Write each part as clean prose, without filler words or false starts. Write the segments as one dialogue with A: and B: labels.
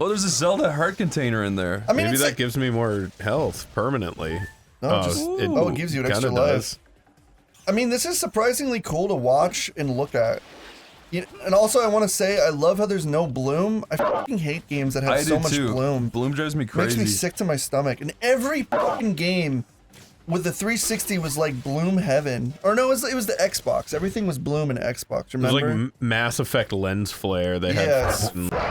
A: Oh, there's a Zelda heart container in there.
B: I mean,
C: maybe that gives me more health permanently.
B: No, it gives you an extra life. I mean, this is surprisingly cool to watch and look at. And also, I want to say, I love how there's no bloom. I fucking hate games that have so much bloom.
A: Bloom drives me crazy.
B: Makes me sick to my stomach. And every fucking game with the 360 was like bloom heaven. Or no, it was the Xbox. Everything was bloom in Xbox, remember?
C: It was like Mass Effect lens flare. They had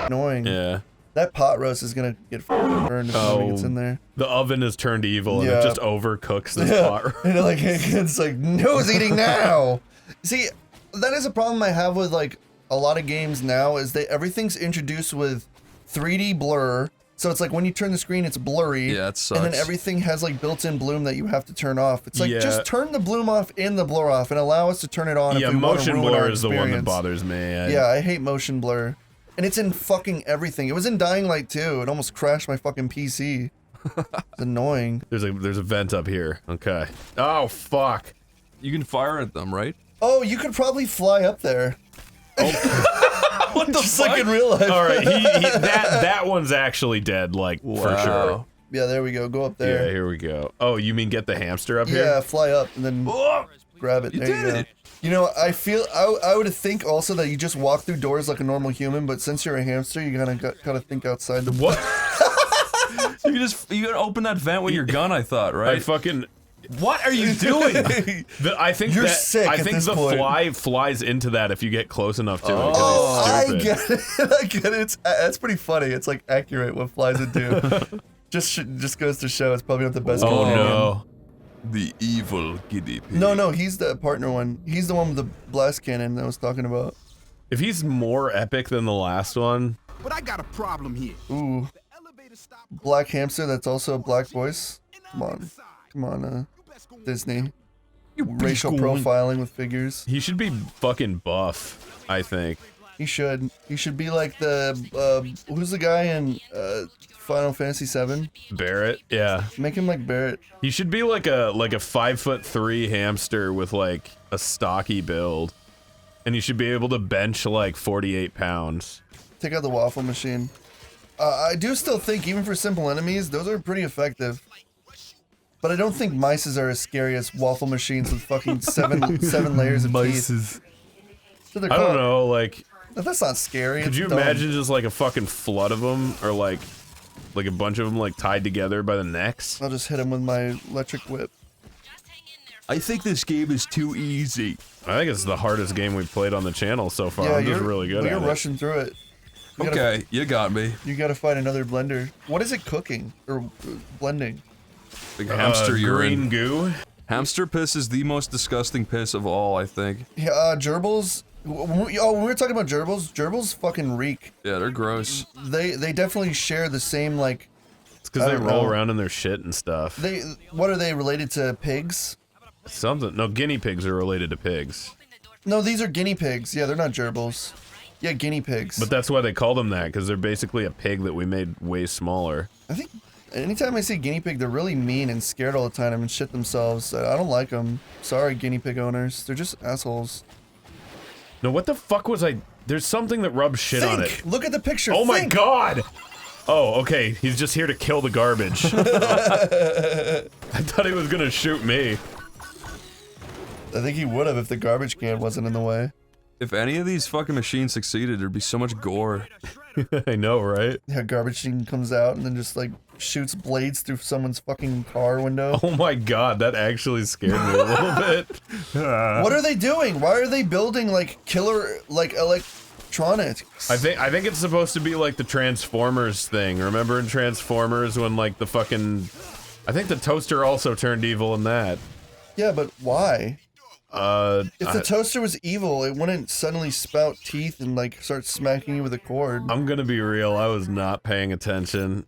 B: annoying.
C: Yeah.
B: That pot roast is gonna get burned if something gets in there.
C: The oven has turned evil and it just overcooks this pot roast.
B: And it's like, nose eating now! See, that is a problem I have with like a lot of games now, is that everything's introduced with 3D blur. So it's like when you turn the screen, it's blurry.
A: Yeah, it sucks.
B: And then everything has like built-in bloom that you have to turn off. It's like, just turn the bloom off and the blur off and allow us to turn it on if we want to ruin our experience.
C: Motion blur is the one that bothers me.
B: Yeah, I hate motion blur. And it's in fucking everything. It was in Dying Light too. It almost crashed my fucking PC. It's annoying.
C: There's a vent up here. Okay. Oh, fuck.
A: You can fire at them, right?
B: Oh, you could probably fly up there.
C: Oh.
A: What the
B: Just
A: fuck?
B: like in real life.
C: All right, that one's actually dead, like, for sure.
B: Yeah, there we go. Go up there.
C: Yeah, here we go. Oh, you mean get the hamster up here?
B: Yeah, fly up and then grab it. There you go. You know, I feel I would think also that you just walk through doors like a normal human, but since you're a hamster, you gotta think outside the
C: what?
A: you gotta open that vent with your gun. I thought, right?
C: I fucking. What are you doing? I think
B: you're sick.
C: I think the fly flies into that if you get close enough to it.
B: Oh, I get it. I get it. That's pretty funny. It's like accurate what flies into. just goes to show it's probably not the best.
C: Oh no.
A: The evil guinea pig.
B: No, he's the partner one. He's the one with the blast cannon that I was talking about.
C: If he's more epic than the last one.
D: But I got a problem here.
B: Ooh. Black hamster that's also a black voice. Come on, Disney. Racial profiling with figures.
C: He should be fucking buff, I think.
B: He should. He should be like the, who's the guy in, Final Fantasy VII?
C: Barrett, yeah.
B: Make him like Barrett.
C: He should be like a 5'3" hamster with like a stocky build, and he should be able to bench like 48 pounds.
B: Take out the waffle machine. I do still think even for simple enemies, those are pretty effective. But I don't think mices are as scary as waffle machines with fucking seven layers of teeth.
C: I don't know, like.
B: That's not scary.
C: Could you imagine just like a fucking flood of them, or like a bunch of them like tied together by the necks?
B: I'll just hit him with my electric whip.
A: I think this game is too easy.
C: I think it's the hardest game we've played on the channel so far.
B: Yeah,
C: I'm just really good at it.
B: You're rushing through it.
A: Okay, you got me.
B: You gotta find another blender. What is it cooking? Or blending?
A: Like hamster urine.
C: Green goo?
A: Hamster piss is the most disgusting piss of all, I think.
B: Yeah, gerbils. When we were talking about gerbils fucking reek.
A: Yeah, they're gross.
B: They definitely share the same, like...
C: It's because they roll around in their shit and stuff.
B: What are they, related to pigs?
C: Something. No, guinea pigs are related to pigs.
B: No, these are guinea pigs. Yeah, they're not gerbils. Yeah, guinea pigs.
C: But that's why they call them that, because they're basically a pig that we made way smaller.
B: I think anytime I see guinea pig, they're really mean and scared all the time and shit themselves. I don't like them. Sorry, guinea pig owners. They're just assholes.
C: No, what the fuck was I... There's something that rubs shit on it.
B: Look at the picture.
C: Oh my god! Oh, okay. He's just here to kill the garbage. I thought he was gonna shoot me.
B: I think he would have if the garbage can wasn't in the way.
A: If any of these fucking machines succeeded, there'd be so much gore.
C: I know, right?
B: Yeah, garbage can comes out and then just like shoots blades through someone's fucking car window.
C: Oh my god, that actually scared me a little bit.
B: What are they doing? Why are they building like killer like electronics?
C: I think it's supposed to be like the Transformers thing. Remember in Transformers when like the fucking... I think the toaster also turned evil in that.
B: Yeah, but why? If the toaster was evil, it wouldn't suddenly spout teeth and like start smacking you with a cord.
C: I'm gonna be real, I was not paying attention.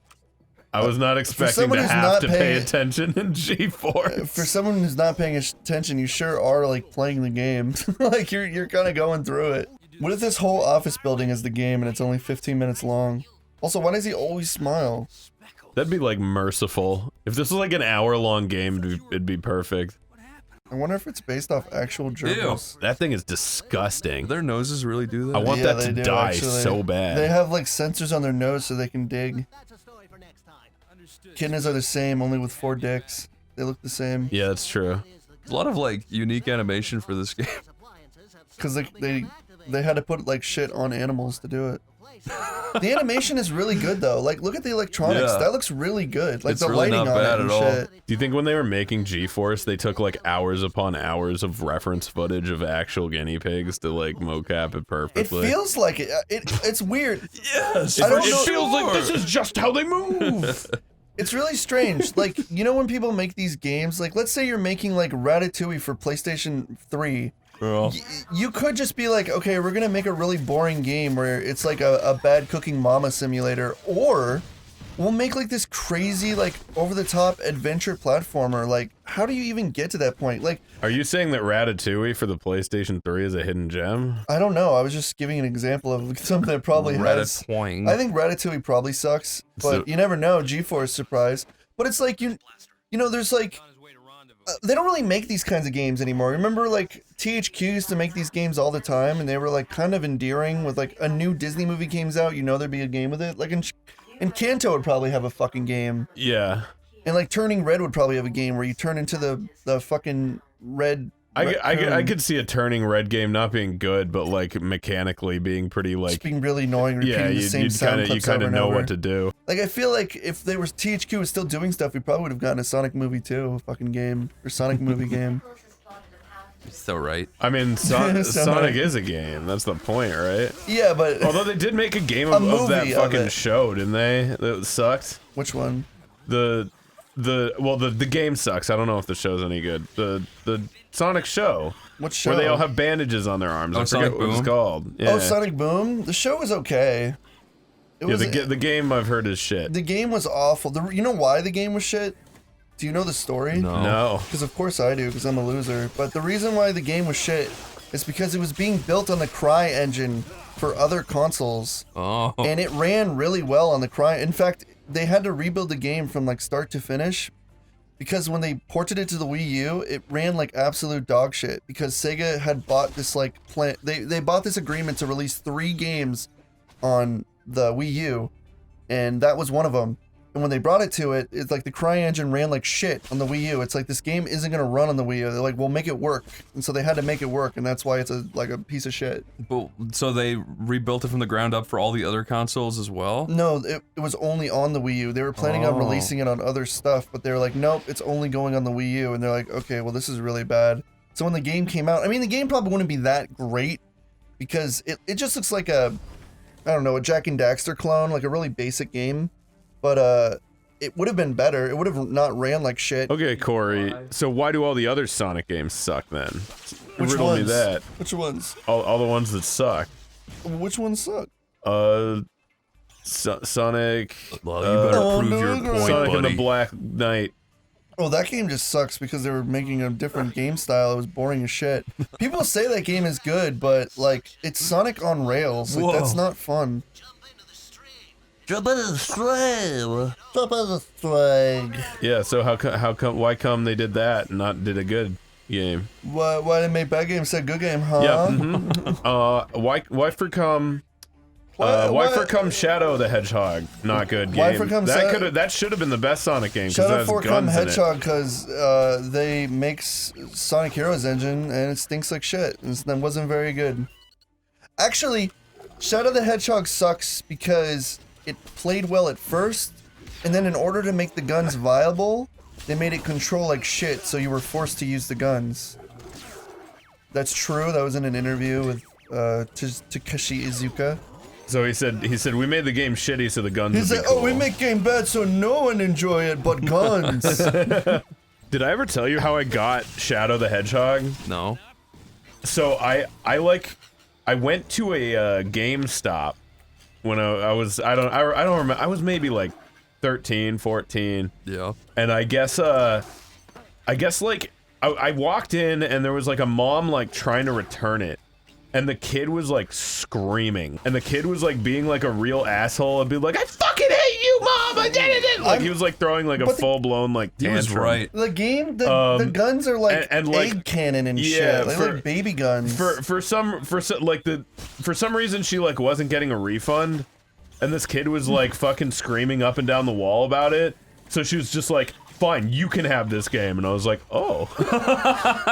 C: I was not expecting to have to pay attention in G-Force.
B: For someone who's not paying attention, you sure are like playing the game. Like you're kind of going through it. What if this whole office building is the game and it's only 15 minutes long? Also, why does he always smile?
C: That'd be like merciful. If this was like an hour-long game, it'd be perfect.
B: I wonder if it's based off actual gerbils.
C: That thing is disgusting.
A: Their noses really do that?
C: I want that to die so bad.
B: They have like sensors on their nose so they can dig. Echidnas are the same, only with 4 dicks. They look the same.
C: Yeah, that's true.
A: There's a lot of like unique animation for this game.
B: Because they had to put like shit on animals to do it. The animation is really good though. Like, look at the electronics.
A: Yeah.
B: That looks really good. Like
A: It's
B: the
A: really
B: lighting
A: not
B: on it
A: bad
B: and
A: at all.
B: shit.
C: Do you think when they were making G-Force, they took like hours upon hours of reference footage of actual guinea pigs to like mocap it
B: It
C: perfectly?
B: feels like it. It's weird.
A: Yes,
B: I don't
C: It
B: know.
C: feels like this is just how they move.
B: It's really strange. Like, you know when people make these games, like let's say you're making like Ratatouille for PlayStation 3.
A: Well,
B: You could just be like, okay, we're gonna make a really boring game where it's like a bad cooking mama simulator, or we'll make like this crazy, like over-the-top adventure platformer. Like, how do you even get to that point? Like,
C: Are you saying that Ratatouille for the PlayStation 3 is a hidden gem?
B: I don't know. I was just giving an example of something that probably has.
A: Ratatouille.
B: I think Ratatouille probably sucks, but
C: So-
B: you never know. G-Force surprise. But it's like you know, there's like. They don't really make these kinds of games anymore. Remember, like, THQ used to make these games all the time, and they were, like, kind of endearing with, like, a new Disney movie comes out, you know there'd be a game with it. Like, and Kanto would probably have a fucking game.
C: Yeah.
B: And, like, Turning Red would probably have a game where you turn into the fucking red...
C: I could see a Turning Red game not being good, but, like, mechanically being pretty, like...
B: Just being really annoying, repeating
C: Yeah,
B: the same
C: you'd
B: sound clips
C: kind
B: over
C: of
B: and
C: know
B: over.
C: what to do.
B: Like, I feel like if they were THQ was still doing stuff, we probably would have gotten a Sonic movie too, a fucking game, or Sonic movie game.
A: So right.
C: I mean, Sonic is a game. That's the point, right?
B: Yeah, but
C: Although they did make a game of that
B: movie of
C: fucking
B: it.
C: show, didn't they? That sucked.
B: which one?
C: The game sucks. I don't know if the show's any good. The Sonic show.
B: What show?
C: Where they all have bandages on their arms.
A: Oh,
C: I forget
A: Sonic
C: what it's
A: Boom?
C: called. Yeah.
B: Oh, Sonic Boom. The show was okay. It
C: Yeah,
B: was,
C: the game I've heard is shit.
B: the game was awful. You know why the game was shit? Do you know the story?
C: No.
B: Because of course I do, because I'm a loser. But the reason why the game was shit is because it was being built on the Cry engine for other consoles,
A: Oh.
B: and it ran really well on the Cry. In fact, they had to rebuild the game from like start to finish, because when they ported it to the Wii U, it ran like absolute dog shit. Because Sega had bought this like plan. They bought this agreement to release 3 games on the Wii U, and that was one of them. And when they brought it to it, it's like the Cry engine ran like shit on the Wii U. It's like, this game isn't gonna run on the Wii U. They're like, we'll make it work. And so they had to make it work, and that's why it's like a piece of shit.
A: But, so they rebuilt it from the ground up for all the other consoles as well?
B: No, it was only on the Wii U. They were planning on releasing it on other stuff, but they were like, nope, it's only going on the Wii U. And they're like, okay, well, this is really bad. So when the game came out, I mean, the game probably wouldn't be that great, because it just looks like a, I don't know, a Jack and Daxter clone, like a really basic game. But it would have been better. It would have not ran like shit.
C: Okay, Corey. So why do all the other Sonic games suck then? Riddle me that.
B: Which ones?
C: All the ones that suck.
B: Which ones suck?
C: Sonic.
A: Well, you better prove your
B: no,
A: point,
C: Sonic and
A: buddy.
C: the Black Knight.
B: Oh, that game just sucks because they were making a different game style. It was boring as shit. People say that game is good, but like, it's Sonic on rails. Like, that's not fun.
D: Jump into the stream.
B: Jump in the string.
C: Yeah. So why come they did that and not did a good game?
B: Why they make bad games say good game, huh?
C: Yeah. Why for come? Why for come Shadow the Hedgehog? Not good game.
B: Why for come
C: that should have been the best Sonic game.
B: Shadow for come
C: guns in it.
B: Hedgehog because they make Sonic Heroes engine and it stinks like shit. And that wasn't very good. Actually, Shadow the Hedgehog sucks because it played well at first, and then in order to make the guns viable, they made it control like shit, so you were forced to use the guns. That's true. That was in an interview with Takeshi Iizuka.
C: So he said we made the game shitty so the guns.
B: He's
C: would
B: like,
C: be cool.
B: oh, we make game bad so no one enjoy it but guns.
C: Did I ever tell you how I got Shadow the Hedgehog?
A: No.
C: So I went to a GameStop when I don't remember. I was maybe like 13, 14.
A: Yeah.
C: And I guess like I walked in and there was like a mom like trying to return it. And the kid was like screaming. And the kid was like being like a real asshole and be like, I fucking hate you, mom! Mom, I did it! Like, he was like throwing like a full-blown like tantrum.
A: He was right.
B: The game, the guns are like
C: and
B: egg cannon and shit. They look like baby guns.
C: For some reason she like wasn't getting a refund, and this kid was like fucking screaming up and down the wall about it. So she was just like, "Fine, you can have this game," and I was like, "Oh."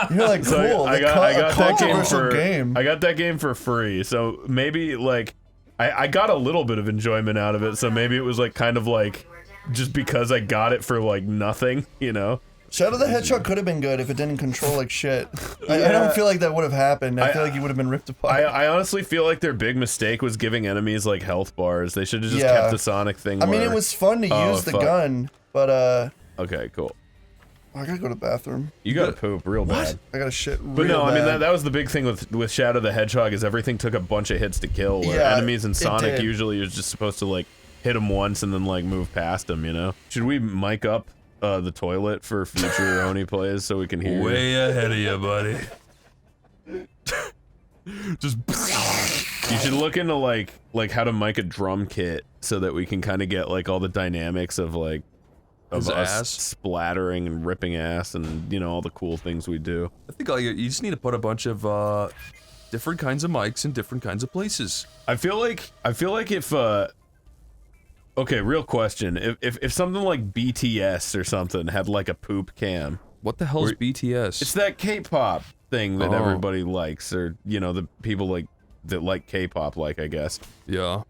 B: You're like, cool.
C: So I got
B: that
C: game. I got that game for free. So maybe like I got a little bit of enjoyment out of it. So maybe it was like kind of like just because I got it for like nothing, you know.
B: Shadow the Hedgehog could have been good if it didn't control like shit. I don't feel like that would have happened. I feel like you would have been ripped apart.
C: I honestly feel like their big mistake was giving enemies like health bars. They should have just kept the Sonic thing.
B: I mean, it was fun to use the gun, but
C: okay, cool.
B: I gotta go to the bathroom.
C: You gotta poop real bad.
B: I gotta shit real bad.
C: But no, I mean that was the big thing with Shadow the Hedgehog is everything took a bunch of hits to kill. Where enemies in Sonic usually you're just supposed to like hit them once and then like move past them. You know? Should we mic up the toilet for future OneyPlays so we can hear?
A: Way ahead of you, buddy. Just.
C: You should look into like how to mic a drum kit so that we can kind of get like all the dynamics of like. Of us
A: ass
C: splattering and ripping ass and, you know, all the cool things we do.
A: I think you just need to put a bunch of different kinds of mics in different kinds of places.
C: I feel like if okay, real question. If something like BTS or something had like a poop cam.
A: What the hell is BTS?
C: It's that K-pop thing that everybody likes, or you know, the people like that like K-pop like, I guess.
A: Yeah.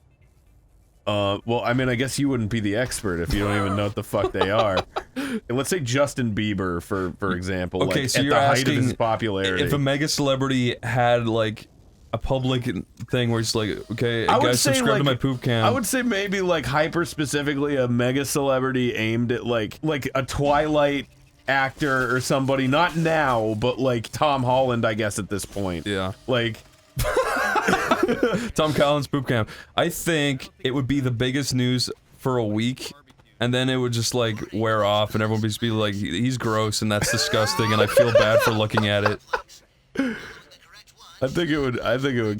C: Well, I mean, I guess you wouldn't be the expert if you don't even know what the fuck they are. And let's say Justin Bieber, for example,
A: okay,
C: like,
A: so
C: at
A: you're
C: the height of
A: asking
C: his popularity.
A: if a mega celebrity had, like, a public thing where it's like, okay, guys, subscribe to my poop cam.
C: I would say maybe, like, hyper-specifically a mega celebrity aimed at, like a Twilight actor or somebody, not now, but, like, Tom Holland, I guess, at this point.
A: Yeah.
C: Like...
A: Tom Collins poop cam. I think it would be the biggest news for a week, and then it would just like wear off, and everyone would just be like, "He's gross, and that's disgusting," and I feel bad for looking at it.
C: I think it would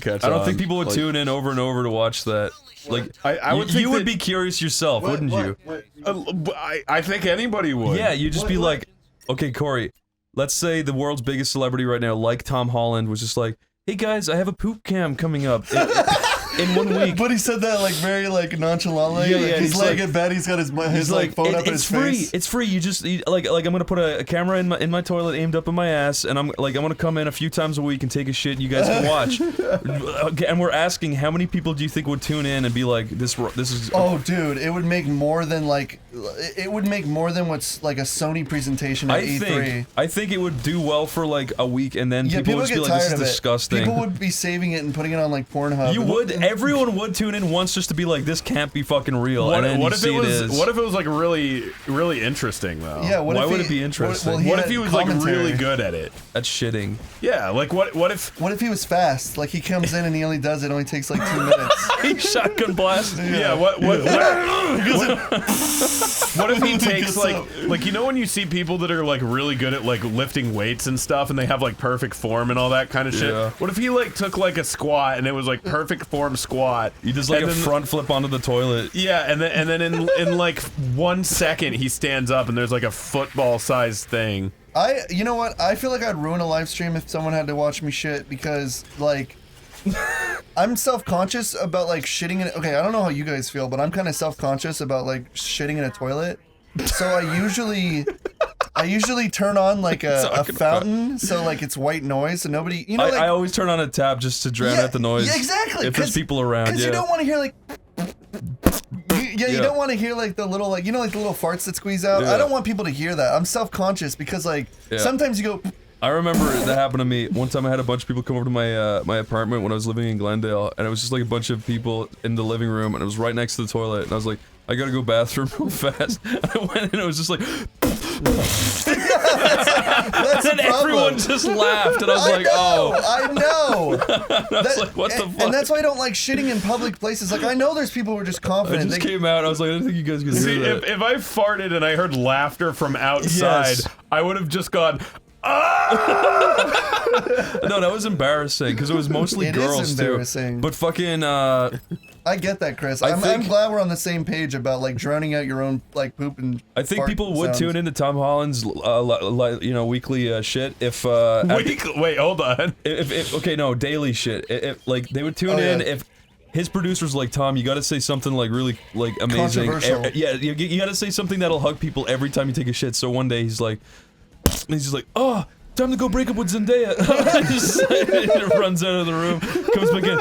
C: catch on.
A: I don't think people would tune in over and over to watch that. Like,
C: I would think
A: you would be curious yourself, wouldn't you?
C: I think anybody would.
A: Yeah, you'd just be like, okay, Corey, let's say the world's biggest celebrity right now, like Tom Holland, was just like, hey guys, I have a poop cam coming up in 1 week.
B: But he said that like very like nonchalantly.
A: Yeah,
B: he's laying in bed. He's got his like phone up in his face.
A: It's free. You just like I'm gonna put a camera in my toilet aimed up in my ass, and I'm gonna come in a few times a week and take a shit. And you guys can watch. Okay, and we're asking how many people do you think would tune in and be like, this is.
B: Oh, dude, it would make more than like what's like a Sony presentation at E3.
A: I think it would do well for like a week, and then people would
B: get
A: be like,
B: tired
A: this is
B: of it.
A: disgusting.
B: People would be saving it and putting it on like Pornhub.
A: You would. Everyone would tune in once just to be like, this can't be fucking real.
C: What
A: if
C: it was like really interesting though?
B: Yeah.
A: Why would it be interesting?
C: What if he was like really good at it?
A: At shitting.
C: Yeah. Like what if
B: he was fast? Like he comes in and he only does it. Only takes like 2 minutes.
A: He shotgun blast.
C: Yeah. What if he takes like you know when you see people that are like really good at like lifting weights and stuff and they have like perfect form and all that kind of shit?
A: Yeah.
C: What if he like took like a squat and it was like perfect form squat?
A: You just like a front flip onto the toilet.
C: Yeah, and then in like 1 second he stands up and there's like a football sized thing.
B: You know what? I feel like I'd ruin a live stream if someone had to watch me shit because like I'm self-conscious about like shitting in. Okay, I don't know how you guys feel, but I'm kind of self-conscious about like shitting in a toilet. So I usually turn on like a fountain, so like it's white noise, so nobody, you know. Like,
A: I always turn on a tap just to drown out the noise.
B: Yeah, exactly.
A: If there's people around,
B: because you don't want to hear like. You don't want to hear like the little like the little farts that squeeze out.
A: Yeah.
B: I don't want people to hear that. I'm self-conscious because like sometimes you go.
A: I remember that happened to me one time. I had a bunch of people come over to my apartment when I was living in Glendale, and it was just like a bunch of people in the living room, and it was right next to the toilet, and I was like, I gotta go bathroom real fast. And I went in and it was just like.
B: That's
A: and everyone just laughed, and I was like, oh.
B: I know.
A: I was like, what the fuck?
B: And that's why I don't like shitting in public places. Like, I know there's people who are just confident.
A: I just came out, I was like, I didn't think you guys could hear that.
C: If I farted and I heard laughter from outside, I would have just gone,
A: No, that was embarrassing because it was mostly girls too. But fucking
B: I get that, Chris. I'm glad we're on the same page about like drowning out your own like poop and.
A: I think people would tune into Tom Holland's, weekly shit if.
C: Wait, hold on.
A: If daily shit. If like they would tune in if. His producers were like, Tom, you gotta say something like really like amazing.
B: Controversial.
A: Yeah, you gotta say something that'll hug people every time you take a shit. So one day he's just like, oh, time to go break up with Zendaya. He runs out of the room, comes back in.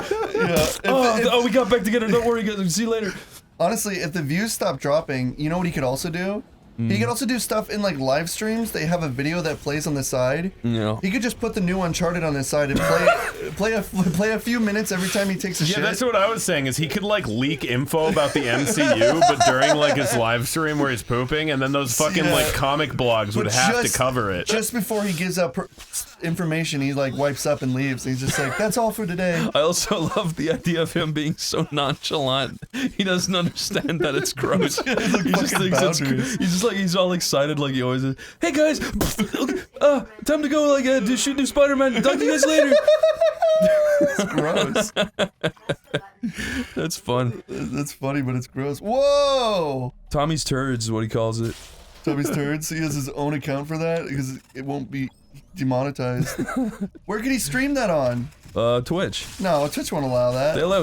A: Yeah. We got back together. Don't worry, guys. See you later.
B: Honestly, if the views stop dropping, you know what he could also do? He could also do stuff in like live streams. They have a video that plays on the side.
A: Yeah.
B: He could just put the new Uncharted on the side and play a few minutes every time he takes a shit.
C: Yeah, that's what I was saying. Is he could like leak info about the MCU, but during like his live stream where he's pooping, and then those fucking like comic blogs would have to cover it.
B: Just before he gives up information, he like wipes up and leaves. He's just like, "That's all for today."
A: I also love the idea of him being so nonchalant. He doesn't understand that it's gross. He just thinks he's all excited like he always is. Hey guys, time to go like shoot new Spider-Man. Talk to you guys later.
B: It's gross.
A: That's fun.
B: That's funny, but it's gross. Whoa!
A: Tommy's Turds is what he calls it.
B: Tommy's Turds. He has his own account for that because it won't be demonetized. Where can he stream that on?
A: Twitch.
B: No, Twitch won't allow that.
A: They allow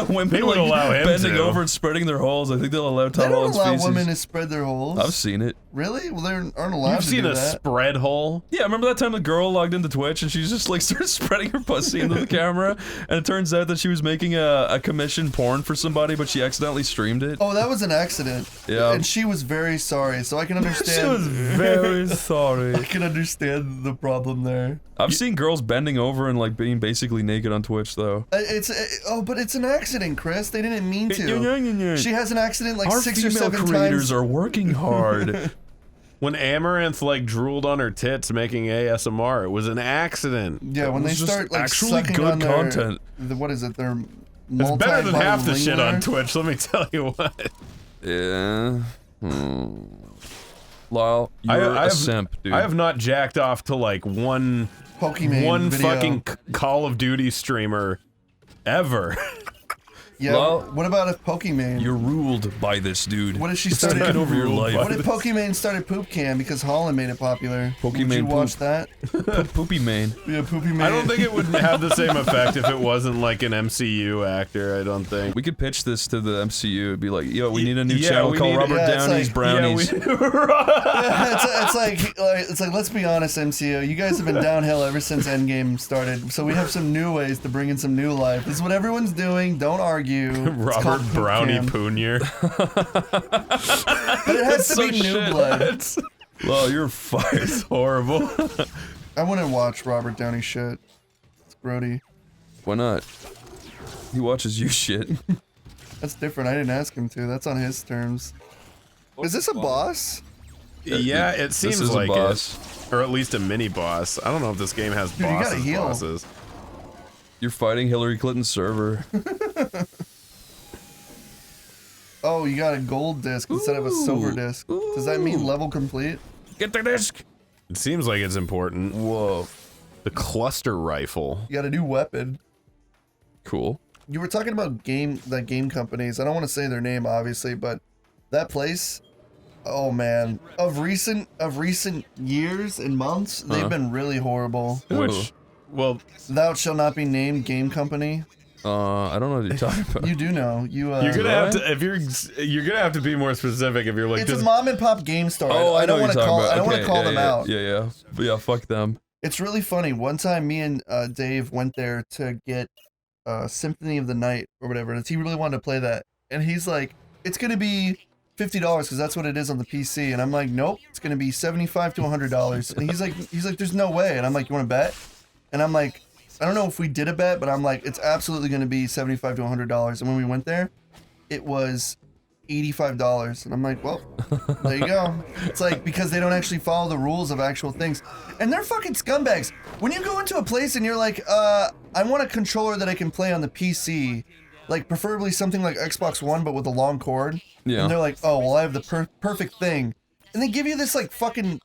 A: women bending over and spreading their holes. I think they'll allow Tom Holland's
B: They don't allow
A: feces.
B: women to spread their holes.
A: I've seen it.
B: Really? Well, they aren't allowed to do that.
C: You've seen a spread hole?
A: Yeah, remember that time the girl logged into Twitch and she just like started spreading her pussy into the camera, and it turns out that she was making a commission porn for somebody, but she accidentally streamed it.
B: Oh, that was an accident.
A: Yeah.
B: And she was very sorry, so I can understand.
A: She was very sorry.
B: I can understand the problem there.
A: I've seen girls bending over and like being basically naked on Twitch though.
B: But it's an accident, Chris. They didn't mean to. She has an accident like
A: Our
B: 6 or 7 times.
A: Our female creators are working hard.
C: When Amaranth like drooled on her tits making ASMR, it was an accident.
B: Yeah, when they start like
A: actually
B: sucking
A: good
B: on
A: content.
B: What is it? Their
C: It's better than half the shit on Twitch. Let me tell you what.
A: Yeah. Lyle, you're a simp, dude.
C: I have not jacked off to like one
B: Pokemon video.
C: fucking Call of Duty streamer ever.
B: Yeah,
A: Lyle,
B: what about if Pokemon?
A: You're ruled by this dude.
B: What if she
A: It's
B: started
A: taking over your life?
B: What if Pokemon started Poop Cam because Holland made it popular? Would you
A: Pokemon
B: watch
A: poop.
B: that?
A: Poopy Mane.
B: Yeah, Poopy Man.
C: I don't think it would have the same effect if it wasn't like an MCU actor. I don't think.
A: We could pitch this to the MCU. It'd be like, yo, we need a new channel called Robert Downey's
B: like,
A: Brownies.
B: It's like let's be honest, MCU. You guys have been downhill ever since Endgame started. So we have some new ways to bring in some new life. This is what everyone's doing. Don't argue.
C: Robert Brownie Poonier.
B: But it has to be new blood.
A: Well, you're fired.
C: It's horrible.
B: I want to watch Robert Downey shit. It's grody.
A: Why not? He watches you shit.
B: That's different. I didn't ask him to. That's on his terms. Is this a boss?
C: Yeah, it seems
A: this is
C: like
A: a boss.
C: it. Or at least a mini boss. I don't know if this game has
B: Dude, you gotta heal.
C: bosses.
A: You're fighting Hillary Clinton's server.
B: Oh, you got a gold disc instead of a silver disc. Does that mean level complete?
A: Get the disc.
C: It seems like it's important.
A: Whoa.
C: The cluster rifle.
B: You got a new weapon.
A: Cool.
B: You were talking about game companies. I don't want to say their name, obviously, but that place. Oh man, of recent years and months, they've been really horrible.
C: Which, well,
B: Thou shall not be named game company.
A: I don't know what you're talking about.
B: You do know.
C: you're gonna have to if you're gonna have to be more specific if you're like.
B: It's a mom and pop game store.
A: Oh, I know what you're talking about.
B: I don't want to call them out.
A: Yeah. But yeah, fuck them.
B: It's really funny. One time, me and Dave went there to get Symphony of the Night or whatever. And he really wanted to play that, and he's like, "It's gonna be $50 because that's what it is on the PC." And I'm like, "Nope, it's gonna be $75 to $100." And he's like, "There's no way." And I'm like, "You want to bet?" And I'm like, I don't know if we did a bet, but I'm like, it's absolutely going to be $75 to $100. And when we went there, it was $85. And I'm like, well, there you go. It's like, because they don't actually follow the rules of actual things. And they're fucking scumbags. When you go into a place and you're like, I want a controller that I can play on the PC, like preferably something like Xbox One, but with a long cord.
A: Yeah.
B: And they're like, oh, well, I have the perfect thing. And they give you this like fucking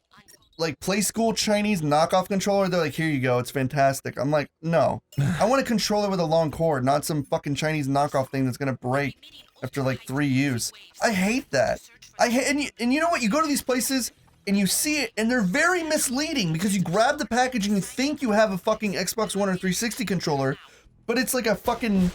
B: like Play School Chinese knockoff controller. They're like, here you go, it's fantastic. I'm like, no, I want a controller with a long cord, not some fucking Chinese knockoff thing that's gonna break after like 3 use. I hate that. And you know what? You go to these places and you see it, and they're very misleading because you grab the package and you think you have a fucking Xbox One or 360 controller, but it's like a fucking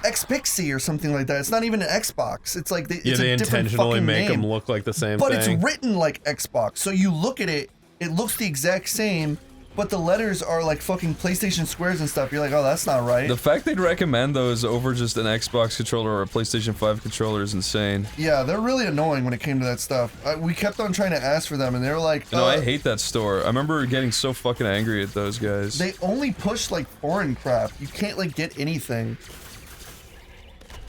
B: Xpixie or something like that. It's not even an Xbox. It's like it's
C: they
B: a different
C: intentionally
B: fucking
C: make
B: name.
C: them look like the same
B: But
C: thing.
B: it's written like Xbox. So you look at it, it looks the exact same, but the letters are like fucking PlayStation squares and stuff. You're like, oh, that's not right.
A: The fact they'd recommend those over just an Xbox controller or a PlayStation 5 controller is insane.
B: Yeah, they're really annoying when it came to that stuff. We kept on trying to ask for them, and they were like,
A: You know, I hate that store. I remember getting so fucking angry at those guys.
B: They only push like foreign crap. You can't like get anything.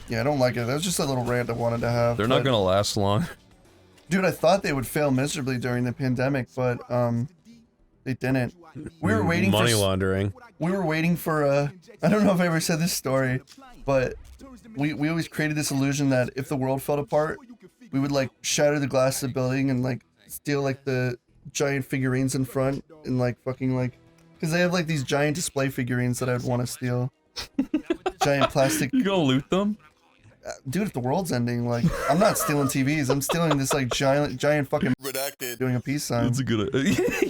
B: Yeah, I don't like it. That was just a little rant I wanted to have.
A: They're not gonna last long.
B: Dude, I thought they would fail miserably during the pandemic, but they didn't. We were waiting
C: money
B: for
C: laundering.
B: We were waiting for I don't know if I ever said this story, but we always created this illusion that if the world fell apart, we would like shatter the glass of the building and like steal like the giant figurines in front and like fucking like, because they have like these giant display figurines that I'd want to steal. Giant plastic.
A: You gonna loot them?
B: Dude, if the world's ending, like, I'm not stealing TVs. I'm stealing this like giant fucking redacted doing a peace sign.
A: That's a good.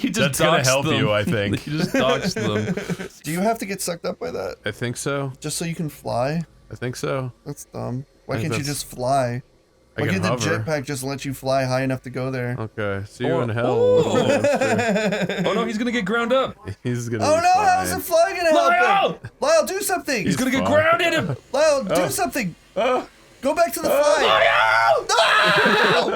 A: You just
C: That's gonna help
A: them.
C: you, I think.
A: You just doxed them.
B: Do you have to get sucked up by that?
C: I think so.
B: Just so you can fly?
C: I think so.
B: That's dumb. Why
C: I think
B: can't you
C: that's-
B: just fly? Why
C: I can
B: can't the
C: hover.
B: jetpack just let you fly high enough to go there?
C: Okay, see you
A: Oh,
C: in hell.
A: oh. Oh no, he's gonna get ground up.
C: He's gonna.
B: Oh
C: be
B: no,
C: fine.
B: how's the fly gonna help
A: Lyle!
B: him? Lyle, do something!
A: He's gonna get
C: fine.
A: grounded.
B: Lyle, do something! Go back to the fly!
A: Lyle!
B: No!